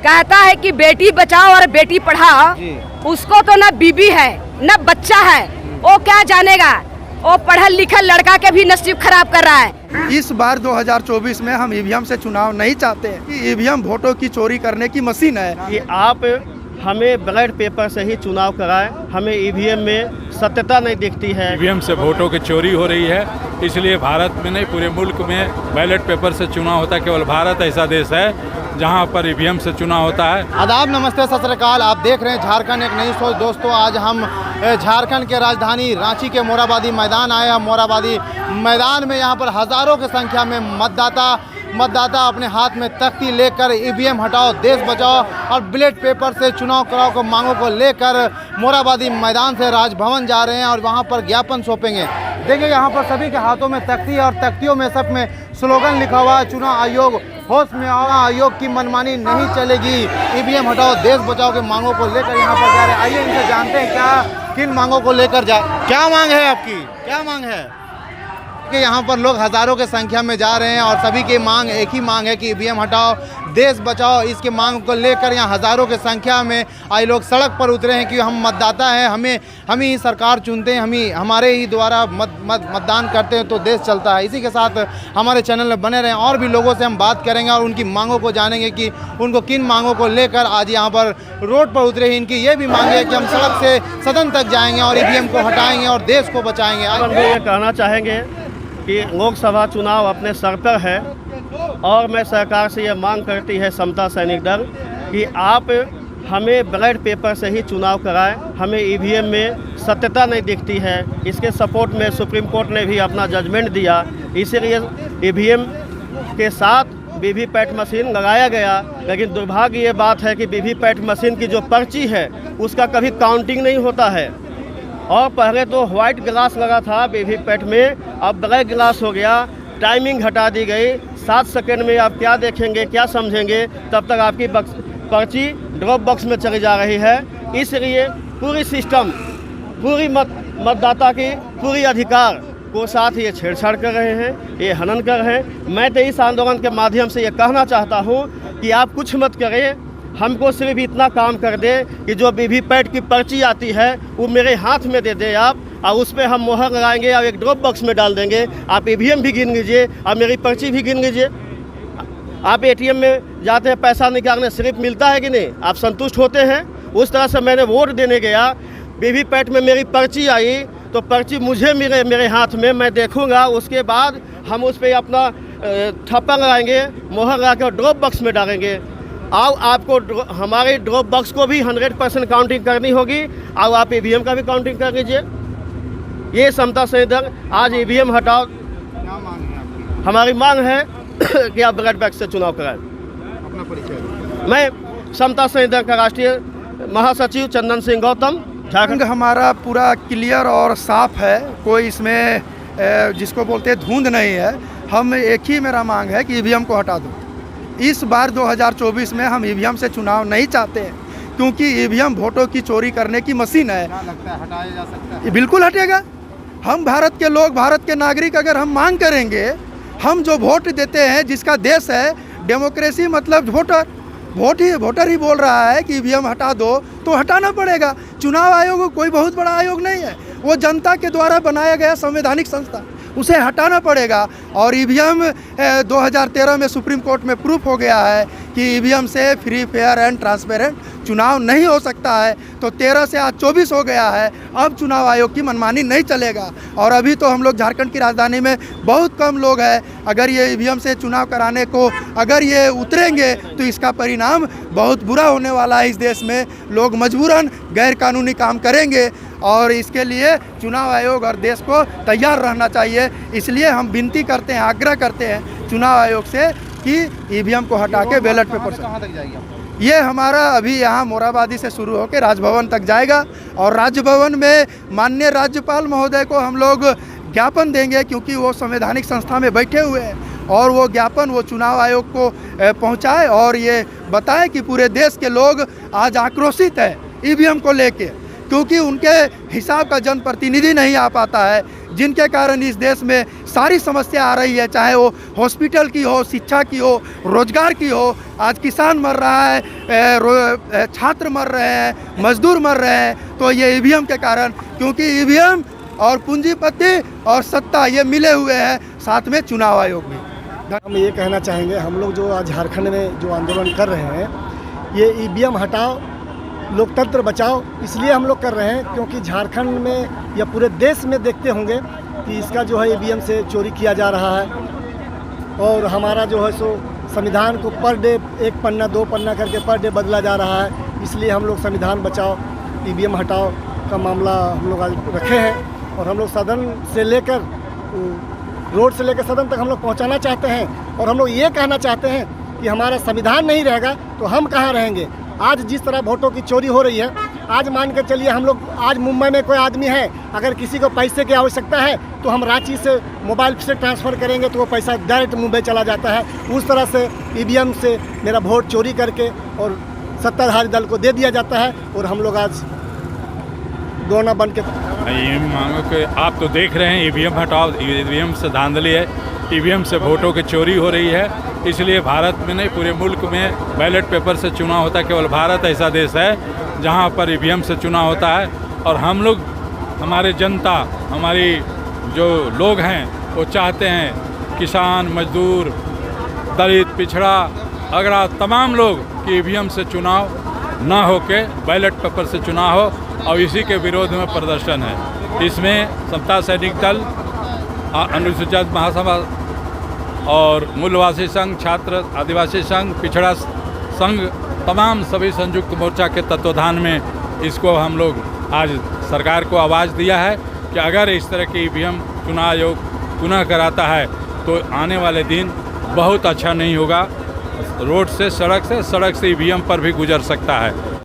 कहता है कि बेटी बचाओ और बेटी पढ़ाओ, उसको तो न बीबी है न बच्चा है, वो क्या जानेगा। वो पढ़ल लिखल लड़का के भी नसीब खराब कर रहा है। इस बार 2024 में हम ईवीएम से चुनाव नहीं चाहते हैं कि ईवीएम वोटों की चोरी करने की मशीन है। कि आप हमें बैलेट पेपर से ही चुनाव कराएं, हमें ईवीएम में सत्यता नहीं दिखती है। ईवीएम से वोटों की चोरी हो रही है, इसलिए भारत में नहीं पूरे मुल्क में बैलेट पेपर से चुनाव होता है। केवल भारत ऐसा देश है जहां पर ईवीएम से चुनाव होता है। आदाब, नमस्ते, सत श्री अकाल। आप देख रहे हैं झारखंड एक नई सोच। दोस्तों, आज हम झारखंड के राजधानी रांची के मोरहाबादी मैदान आए हैं। मोरहाबादी मैदान में यहाँ पर हज़ारों की संख्या में मतदाता अपने हाथ में तख्ती लेकर ईवीएम हटाओ देश बचाओ और बैलेट पेपर से चुनाव कराओ को मांगों को लेकर मोरहाबादी मैदान से राजभवन जा रहे हैं और वहाँ पर ज्ञापन सौंपेंगे। देखिए, यहाँ पर सभी के हाथों में तख्ती और तख्तियों में सब में स्लोगन लिखा हुआ है, चुनाव आयोग होश में आओ, आयोग की मनमानी नहीं चलेगी, ईवीएम हटाओ देश बचाओ के मांगों को लेकर यहाँ पर जा रहे हैं। आइए इनसे जानते हैं किन मांगों को लेकर क्या मांग है आपकी, क्या मांग है कि यहाँ पर लोग हज़ारों के संख्या में जा रहे हैं और सभी की मांग एक ही मांग है कि ईवीएम हटाओ देश बचाओ। इसके मांग को लेकर यहाँ हज़ारों की संख्या में आए लोग सड़क पर उतरे हैं कि हम मतदाता हैं, हम ही सरकार चुनते हैं, हमारे ही द्वारा मतदान करते हैं तो देश चलता है। इसी के साथ हमारे चैनल में बने रहें। और भी लोगों से हम बात करेंगे और उनकी मांगों को जानेंगे कि उनको किन मांगों को लेकर आज यहाँ पर रोड पर उतरे हैं। इनकी ये भी मांग है कि हम सड़क से सदन तक जाएंगे और ईवीएम को हटाएंगे और देश को बचाएंगे। हम ये कहना चाहेंगे कि लोकसभा चुनाव अपने सर पर है और मैं सरकार से ये मांग करती है समता सैनिक दल कि आप हमें बैलेट पेपर से ही चुनाव कराएं, हमें ईवीएम में सत्यता नहीं दिखती है। इसके सपोर्ट में सुप्रीम कोर्ट ने भी अपना जजमेंट दिया, इसीलिए ईवीएम के साथ वीवीपैट मशीन लगाया गया। लेकिन दुर्भाग्य ये बात है कि वीवीपैट मशीन की जो पर्ची है उसका कभी काउंटिंग नहीं होता है। और पहले तो व्हाइट ग्लास लगा था वीवीपैट में, अब ब्लैक ग्लास हो गया, टाइमिंग हटा दी गई। 7 सेकंड में आप क्या देखेंगे क्या समझेंगे, तब तक आपकी पर्ची ड्रॉप बॉक्स में चली जा रही है। इसलिए पूरी सिस्टम, पूरी मतदाता की पूरी अधिकार को साथ ये छेड़छाड़ कर रहे हैं, ये हनन कर रहे हैं। मैं तो इस आंदोलन के माध्यम से ये कहना चाहता हूँ कि आप कुछ मत करें, हमको सिर्फ इतना काम कर दे कि जो वीवीपैट की पर्ची आती है वो मेरे हाथ में दे दे आप, और उस पर हम मोहर लगाएंगे और एक ड्रॉप बॉक्स में डाल देंगे। आप ईवीएम भी गिन लीजिए और मेरी पर्ची भी गिन लीजिए। आप एटीएम में जाते हैं पैसा निकालने, स्लिप मिलता है कि नहीं, आप संतुष्ट होते हैं? उस तरह से मैंने वोट देने गया, वीवीपैट में मेरी पर्ची आई तो पर्ची मुझे मिले मेरे हाथ में, मैं देखूँगा, उसके बाद हम उस पर अपना ठप्पा लगाएंगे, मोहर लगा के ड्रॉप बॉक्स में डालेंगे। और आपको हमारे ड्रॉप बॉक्स को भी 100% काउंटिंग करनी होगी और आप ईवीएम का भी काउंटिंग कर लीजिए। ये समता सैनिक दल आज ईवीएम हटाओ। क्या मांग है आपकी? हमारी मांग है कि आप बैलेट पेपर से चुनाव कराएं। अपना परिचय। मैं समता सैनिक दल का राष्ट्रीय महासचिव चंदन सिंह गौतम, झारखंड। हमारा पूरा क्लियर और साफ है, कोई इसमें जिसको बोलते हैं धुंध नहीं है। हम एक ही मेरा मांग है कि ईवीएम को हटा दो। इस बार 2024 में हम ईवीएम से चुनाव नहीं चाहते हैं क्योंकि ईवीएम वोटों की चोरी करने की मशीन है। क्या लगता है हटाया जा सकता है? बिल्कुल हटेगा। हम भारत के लोग, भारत के नागरिक अगर हम मांग करेंगे, हम जो वोट देते हैं, जिसका देश है डेमोक्रेसी, मतलब वोटर ही बोल रहा है कि ईवीएम हटा दो तो हटाना पड़ेगा। चुनाव आयोग कोई बहुत बड़ा आयोग नहीं है, वो जनता के द्वारा बनाया गया संवैधानिक संस्था, उसे हटाना पड़ेगा। और ईवीएम 2013 में सुप्रीम कोर्ट में प्रूफ हो गया है कि ईवीएम से फ्री, फेयर एंड ट्रांसपेरेंट चुनाव नहीं हो सकता है। तो 13 से आज 24 हो गया है, अब चुनाव आयोग की मनमानी नहीं चलेगा। और अभी तो हम लोग झारखंड की राजधानी में बहुत कम लोग हैं, अगर ये ईवीएम से चुनाव कराने को अगर ये उतरेंगे तो इसका परिणाम बहुत बुरा होने वाला है। इस देश में लोग मजबूरन गैर कानूनी काम करेंगे और इसके लिए चुनाव आयोग और देश को तैयार रहना चाहिए। इसलिए हम विनती करते हैं, आग्रह करते हैं चुनाव आयोग से कि ईवीएम को हटा के बैलेट पेपर से। कहाँ तक जाएगी? ये हमारा अभी यहाँ मोरहाबादी से शुरू होकर राजभवन तक जाएगा और राजभवन में माननीय राज्यपाल महोदय को हम लोग ज्ञापन देंगे, क्योंकि वो संवैधानिक संस्था में बैठे हुए हैं और वो ज्ञापन वो चुनाव आयोग को पहुँचाए और ये बताए कि पूरे देश के लोग आज आक्रोशित है ईवीएम को लेके, क्योंकि उनके हिसाब का जनप्रतिनिधि नहीं आ पाता है, जिनके कारण इस देश में सारी समस्या आ रही है, चाहे वो हॉस्पिटल की हो, शिक्षा की हो, रोजगार की हो। आज किसान मर रहा है, छात्र मर रहे हैं, मजदूर मर रहे हैं, तो ये ईवीएम के कारण, क्योंकि ईवीएम और पूंजीपति और सत्ता ये मिले हुए हैं, साथ में चुनाव आयोग भी। हम ये कहना चाहेंगे, हम लोग जो आज झारखंड में जो आंदोलन कर रहे हैं, ये ईवीएम हटाओ लोकतंत्र बचाओ, इसलिए हम लोग कर रहे हैं क्योंकि झारखंड में या पूरे देश में देखते होंगे कि इसका जो है ईवीएम से चोरी किया जा रहा है और हमारा जो है सो संविधान को पर डे 1 पन्ना 2 पन्ना करके पर डे बदला जा रहा है। इसलिए हम लोग संविधान बचाओ ईवीएम हटाओ का मामला हम लोग आज रखे हैं और हम लोग सदन से लेकर रोड से लेकर सदन तक हम लोग पहुंचाना चाहते हैं और हम लोग ये कहना चाहते हैं कि हमारा संविधान नहीं रहेगा तो हम कहाँ रहेंगे। आज जिस तरह वोटों की चोरी हो रही है, आज मान कर चलिए हम लोग आज मुंबई में कोई आदमी है, अगर किसी को पैसे की आवश्यकता है तो हम रांची से मोबाइल से ट्रांसफ़र करेंगे तो वो पैसा डायरेक्ट मुंबई चला जाता है। उस तरह से ईवीएम से मेरा वोट चोरी करके और सत्ताधारी दल को दे दिया जाता है और हम लोग आज दोना बन के ये मांगो कि आप तो देख रहे हैं ईवीएम हटाओ, ईवीएम से धांधली है, ईवीएम से वोटों की चोरी हो रही है। इसलिए भारत में नहीं पूरे मुल्क में बैलेट पेपर से चुनाव होता है। केवल भारत ऐसा देश है जहां पर ईवीएम से चुनाव होता है। और हम लोग, हमारे जनता, हमारी जो लोग हैं वो चाहते हैं किसान, मजदूर, दलित, पिछड़ा, अगड़ा तमाम लोग कि ईवीएम से चुनाव ना हो के बैलेट पेपर से चुनाव हो और इसी के विरोध में प्रदर्शन है। इसमें समता सैनिक दल, अनुसूचित महासभा और मूलवासी संघ, छात्र आदिवासी संघ, पिछड़ा संघ, तमाम सभी संयुक्त मोर्चा के तत्वाधान में इसको हम लोग आज सरकार को आवाज़ दिया है कि अगर इस तरह की ईवीएम चुनाव आयोग पुनः कराता है तो आने वाले दिन बहुत अच्छा नहीं होगा। रोड से, सड़क से ईवीएम पर भी गुजर सकता है।